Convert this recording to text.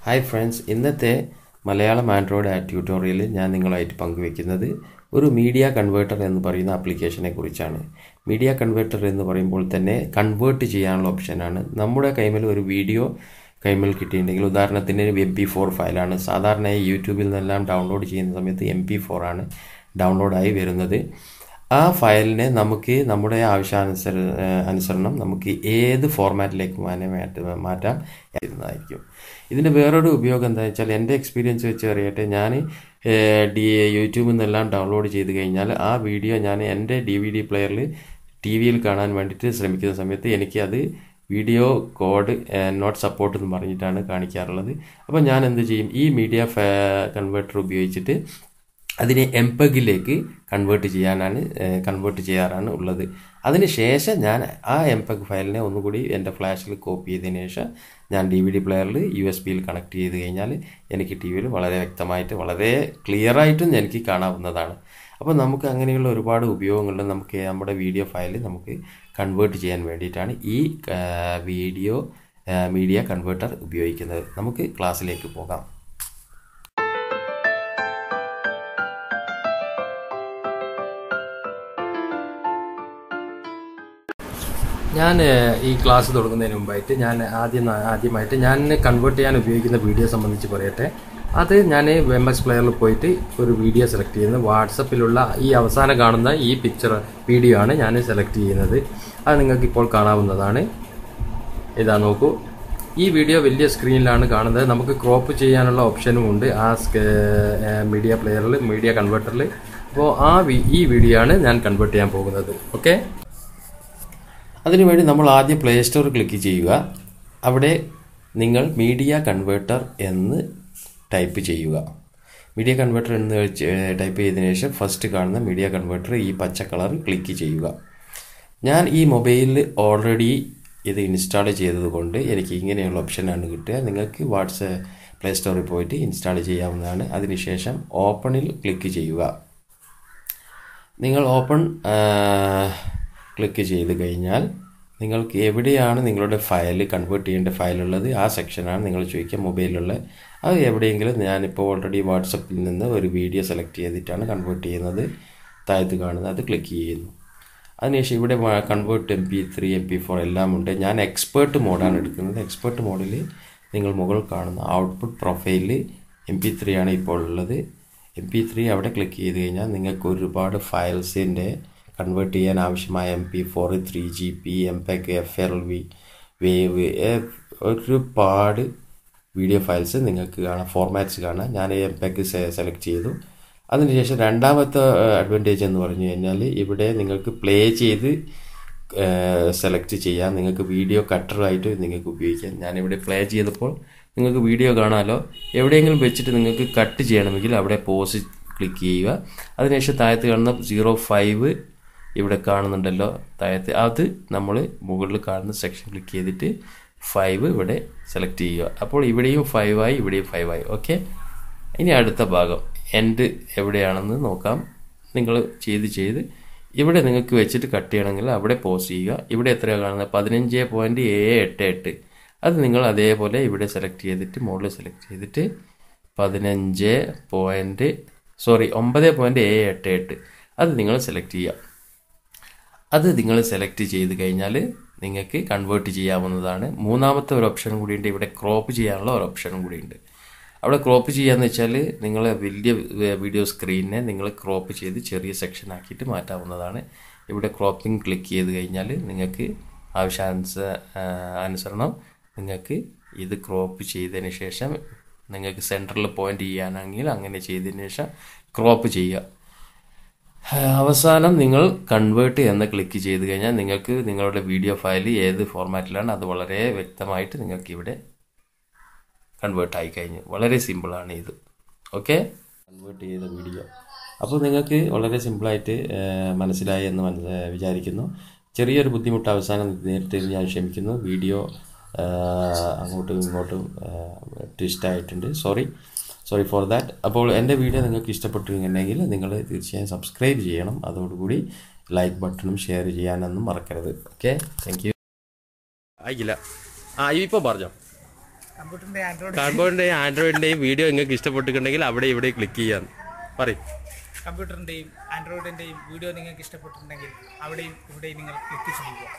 Hi friends, ഇന്നത്തെ Malayalam Android ട്യൂട്ടോറിയലിൽ ഞാൻ നിങ്ങളായിട്ട് പങ്കുവെക്കുന്നത് ഒരു മീഡിയ കൺവേർട്ടർ എന്ന് പറയുന്ന ആപ്ലിക്കേഷനെ കുറിച്ചാണ്. മീഡിയ കൺവേർട്ടർ എന്ന് പറയുമ്പോൾ തന്നെ കൺവേർട്ട് ചെയ്യാനുള്ള ഓപ്ഷനാണ്. നമ്മുടെ കൈമേൽ ഒരു വീഡിയോ കൈമേൽ കിട്ടിയിട്ടുണ്ടെങ്കിൽ, ഉദാഹരണത്തിന് MP4 ഫയലാണ്. സാധാരണയായി യൂട്യൂബിൽ നിന്നെല്ലാം ഡൗൺലോഡ് ചെയ്യുന്ന സമയത്ത് MP4 ആണ് ഡൗൺലോഡായി വരുന്നത്. ആ ഫയലിനെ നമുക്ക് നമ്മുടെ ആവശ്യാനുസരണം നമുക്ക് ഏത് ഫോർമാറ്റിലേക്ക് മാറ്റാം എന്നതായിരിക്കും. ഇതിൻ്റെ വേറൊരു ഉപയോഗം എന്താണെന്ന് വെച്ചാൽ, എൻ്റെ എക്സ്പീരിയൻസ് വെച്ച് അറിയട്ടെ, ഞാൻ യൂട്യൂബിൽ നിന്നെല്ലാം ഡൗൺലോഡ് ചെയ്ത് കഴിഞ്ഞാൽ ആ വീഡിയോ ഞാൻ എൻ്റെ DVD പ്ലെയറിൽ TV-യിൽ കാണാൻ വേണ്ടിയിട്ട് ശ്രമിക്കുന്ന സമയത്ത് എനിക്ക് അത് വീഡിയോ കോഡ് നോട്ട് സപ്പോർട്ട് എന്ന് പറഞ്ഞിട്ടാണ് കാണിക്കാറുള്ളത്. അപ്പോൾ ഞാൻ എന്ത് ചെയ്യും, ഈ മീഡിയ കൺവേർട്ടർ ഉപയോഗിച്ചിട്ട് അതിനെ MPEG-ലേക്ക് കൺവേർട്ട് ചെയ്യാറാണ് ഉള്ളത്. അതിനുശേഷം ഞാൻ ആ MPEG ഫയലിനെ ഒന്നുകൂടി എൻ്റെ ഫ്ലാഷിൽ കോപ്പി ചെയ്തതിന് ശേഷം ഞാൻ DVD പ്ലെയറിൽ USB-യിൽ കണക്ട് ചെയ്ത് കഴിഞ്ഞാൽ എനിക്ക് TV-യിൽ വളരെ വ്യക്തമായിട്ട് വളരെ ക്ലിയറായിട്ടും എനിക്ക് കാണാവുന്നതാണ്. അപ്പോൾ നമുക്ക് അങ്ങനെയുള്ള ഒരുപാട് ഉപയോഗങ്ങളുണ്ട്. നമുക്ക് നമ്മുടെ വീഡിയോ ഫയൽ നമുക്ക് കൺവേർട്ട് ചെയ്യാൻ വേണ്ടിയിട്ടാണ് ഈ മീഡിയ കൺവേർട്ടർ ഉപയോഗിക്കുന്നത്. നമുക്ക് ക്ലാസ്സിലേക്ക് പോകാം. ഞാൻ ഈ ക്ലാസ് തുടങ്ങുന്നതിന് മുമ്പായിട്ട് ആദ്യമായിട്ട് ഞാൻ കൺവേർട്ട് ചെയ്യാൻ ഉപയോഗിക്കുന്ന വീഡിയോ സംബന്ധിച്ച് പറയട്ടെ. അത് ഞാൻ MX പ്ലെയറിൽ പോയിട്ട് ഒരു വീഡിയോ സെലക്ട് ചെയ്യുന്നത്. വാട്സപ്പിലുള്ള ഈ അവസാനം കാണുന്ന ഈ വീഡിയോ ആണ് ഞാൻ സെലക്ട് ചെയ്യുന്നത്. അത് നിങ്ങൾക്കിപ്പോൾ കാണാവുന്നതാണ്. ഇതാ നോക്കൂ, ഈ വീഡിയോ വലിയ സ്ക്രീനിലാണ് കാണുന്നത്. നമുക്ക് ക്രോപ്പ് ചെയ്യാനുള്ള ഓപ്ഷനും ഉണ്ട് ആ മീഡിയ പ്ലെയറിൽ, മീഡിയ കൺവേർട്ടറിൽ. അപ്പോൾ ഈ വീഡിയോ ആണ് ഞാൻ കൺവേർട്ട് ചെയ്യാൻ പോകുന്നത്. ഓക്കെ, അതിനുവേണ്ടി നമ്മൾ ആദ്യം പ്ലേ സ്റ്റോർ ക്ലിക്ക് ചെയ്യുക. അവിടെ നിങ്ങൾ മീഡിയ കൺവേർട്ടർ എന്ന് ടൈപ്പ് ചെയ്യുക. മീഡിയ കൺവേർട്ടർ എന്ന് ടൈപ്പ് ചെയ്തതിനു ശേഷം ഫസ്റ്റ് കാണുന്ന മീഡിയ കൺവേർട്ടർ ഈ പച്ച കളർ ക്ലിക്ക് ചെയ്യുക. ഞാൻ ഈ മൊബൈലിൽ ഓൾറെഡി ഇത് ഇൻസ്റ്റാൾ ചെയ്തതുകൊണ്ട് എനിക്ക് ഇങ്ങനെയുള്ള ഓപ്ഷനാണ് കിട്ടുക. നിങ്ങൾക്ക് പ്ലേ സ്റ്റോറിൽ പോയിട്ട് ഇൻസ്റ്റാൾ ചെയ്യാവുന്നതാണ്. അതിനുശേഷം ഓപ്പണിൽ ക്ലിക്ക് ചെയ്യുക. നിങ്ങൾ ഓപ്പൺ ക്ലിക്ക് ചെയ്ത് കഴിഞ്ഞാൽ നിങ്ങൾക്ക് എവിടെയാണ് നിങ്ങളുടെ ഫയൽ കൺവേർട്ട് ചെയ്യേണ്ട ഫയലുള്ളത് ആ സെക്ഷനാണ് നിങ്ങൾ ചോദിക്കുക മൊബൈലിലുള്ള. അത് എവിടെയെങ്കിലും ഞാനിപ്പോൾ ഓൾറെഡി വാട്സപ്പിൽ നിന്ന് ഒരു വീഡിയോ സെലക്ട് ചെയ്തിട്ടാണ് കൺവേർട്ട് ചെയ്യുന്നത്. താഴത്ത് കാണുന്നത് അത് ക്ലിക്ക് ചെയ്യുന്നു. അതിനുശേഷം ഇവിടെ കൺവേർട്ട് MP3 MP4 എല്ലാം ഉണ്ട്. ഞാൻ എക്സ്പേർട്ട് മോഡാണ് എടുക്കുന്നത്. എക്സ്പേർട്ട് മോഡിൽ നിങ്ങൾ മുകളിൽ കാണുന്ന ഔട്ട്പുട്ട് പ്രൊഫൈലിൽ MP3 ആണ് ഇപ്പോൾ ഉള്ളത്. MP3 അവിടെ ക്ലിക്ക് ചെയ്ത് കഴിഞ്ഞാൽ നിങ്ങൾക്ക് ഒരുപാട് ഫയൽസിൻ്റെ കൺവേർട്ട് ചെയ്യാൻ ആവശ്യമായ MP4, 3GP, MPEG, FLV, wave, ഒരുപാട് വീഡിയോ ഫയൽസ് നിങ്ങൾക്ക് കാണാം, ഫോർമാറ്റ്സ് കാണാം. ഞാൻ MPEG സെലക്ട് ചെയ്തു. അതിനുശേഷം രണ്ടാമത്തെ അഡ്വാൻറ്റേജ് എന്ന് പറഞ്ഞു കഴിഞ്ഞാൽ, ഇവിടെ നിങ്ങൾക്ക് പ്ലേ ചെയ്ത് സെലക്ട് ചെയ്യാം. നിങ്ങൾക്ക് വീഡിയോ കട്ടറായിട്ട് നിങ്ങൾക്ക് ഉപയോഗിക്കാം. ഞാനിവിടെ പ്ലേ ചെയ്തപ്പോൾ നിങ്ങൾക്ക് വീഡിയോ കാണാമല്ലോ. എവിടെയെങ്കിലും വെച്ചിട്ട് നിങ്ങൾക്ക് കട്ട് ചെയ്യണമെങ്കിൽ അവിടെ പോസ് ക്ലിക്ക് ചെയ്യുക. അതിനുശേഷം താഴത്ത് കാണുന്ന 05 ഇവിടെ കാണുന്നുണ്ടല്ലോ താഴത്ത്, അത് നമ്മൾ മുകളിൽ കാണുന്ന സെക്ഷൻ ക്ലിക്ക് ചെയ്തിട്ട് 5 ഇവിടെ സെലക്ട് ചെയ്യുക. അപ്പോൾ ഇവിടെയും 5 ആയി, ഇവിടെയും 5 ആയി. ഓക്കെ, ഇനി അടുത്ത ഭാഗം എൻഡ് എവിടെയാണെന്ന് നോക്കാം. നിങ്ങൾ ചെയ്ത് ഇവിടെ നിങ്ങൾക്ക് വെച്ചിട്ട് കട്ട് ചെയ്യണമെങ്കിൽ അവിടെ പോസ് ചെയ്യുക. ഇവിടെ എത്രയാണ് കാണുന്നത്? 15.788. അത് നിങ്ങൾ അതേപോലെ ഇവിടെ സെലക്ട് ചെയ്തിട്ട് മുകളിൽ സെലക്ട് ചെയ്തിട്ട് 9.788 അത് നിങ്ങൾ സെലക്ട് ചെയ്യുക. അത് നിങ്ങൾ സെലക്ട് ചെയ്ത് കഴിഞ്ഞാൽ നിങ്ങൾക്ക് കൺവേർട്ട് ചെയ്യാവുന്നതാണ്. മൂന്നാമത്തെ ഒരു ഓപ്ഷൻ കൂടിയുണ്ട്. ഇവിടെ ക്രോപ്പ് ചെയ്യാനുള്ള ഒരു ഓപ്ഷനും കൂടിയുണ്ട്. അവിടെ ക്രോപ്പ് ചെയ്യാന്ന് വെച്ചാൽ നിങ്ങൾ വലിയ വീഡിയോ സ്ക്രീനിനെ നിങ്ങൾ ക്രോപ്പ് ചെയ്ത് ചെറിയ സെക്ഷൻ ആക്കിയിട്ട് മാറ്റാവുന്നതാണ്. ഇവിടെ ക്രോപ്പിംഗ് ക്ലിക്ക് ചെയ്ത് കഴിഞ്ഞാൽ നിങ്ങൾക്ക് ആവശ്യാനുസരണം നിങ്ങൾക്ക് ഇത് ക്രോപ്പ് ചെയ്തതിന് ശേഷം നിങ്ങൾക്ക് സെൻറ്ററിൽ പോയിന്റ് ചെയ്യാനാണെങ്കിൽ അങ്ങനെ ചെയ്തതിന് ശേഷം ക്രോപ്പ് ചെയ്യുക. അവസാനം നിങ്ങൾ കൺവേർട്ട് എന്ന് ക്ലിക്ക് ചെയ്ത് കഴിഞ്ഞാൽ നിങ്ങൾക്ക് നിങ്ങളുടെ വീഡിയോ ഫയൽ ഏത് ഫോർമാറ്റിലാണ് അത് വളരെ വ്യക്തമായിട്ട് നിങ്ങൾക്ക് ഇവിടെ കൺവേർട്ട് ആയി കഴിഞ്ഞു. വളരെ സിമ്പിളാണ് ഇത്. ഓക്കെ, കൺവേർട്ട് ചെയ്ത വീഡിയോ അപ്പോൾ നിങ്ങൾക്ക് വളരെ സിമ്പിളായിട്ട് മനസ്സിലായി എന്ന് വിചാരിക്കുന്നു. ചെറിയൊരു ബുദ്ധിമുട്ട് അവസാനം നേരിട്ട് ഞാൻ ക്ഷമിക്കുന്നു. വീഡിയോ അങ്ങോട്ടും ഇങ്ങോട്ടും ട്വിസ്റ്റ് ആയിട്ടുണ്ട്. Sorry for that. അപ്പോൾ എൻ്റെ വീഡിയോ നിങ്ങൾക്ക് ഇഷ്ടപ്പെട്ടിട്ടുണ്ടെങ്കിൽ നിങ്ങൾ തീർച്ചയായും സബ്സ്ക്രൈബ് ചെയ്യണം. അതോടുകൂടി ലൈക്ക് ബട്ടണും ഷെയർ ചെയ്യാനൊന്നും മറക്കരുത്. Okay, thank you. ആയില്ല, ഇപ്പോൾ പറഞ്ഞോ. കമ്പ്യൂട്ടറിന്റെയും ആൻഡ്രോയിഡിന്റെയും വീഡിയോ നിങ്ങൾക്ക് ഇഷ്ടപ്പെട്ടിട്ടുണ്ടെങ്കിൽ അവിടെ ഇവിടെ ക്ലിക്ക് ചെയ്യാൻ പറയും. കമ്പ്യൂട്ടറിന്റെയും ആൻഡ്രോയിഡിന്റെയും വീഡിയോ നിങ്ങൾക്ക് ഇഷ്ടപ്പെട്ടിട്ടുണ്ടെങ്കിൽ അവിടെയും ഇവിടെയും നിങ്ങൾ ക്ലിക്ക് ചെയ്യുക.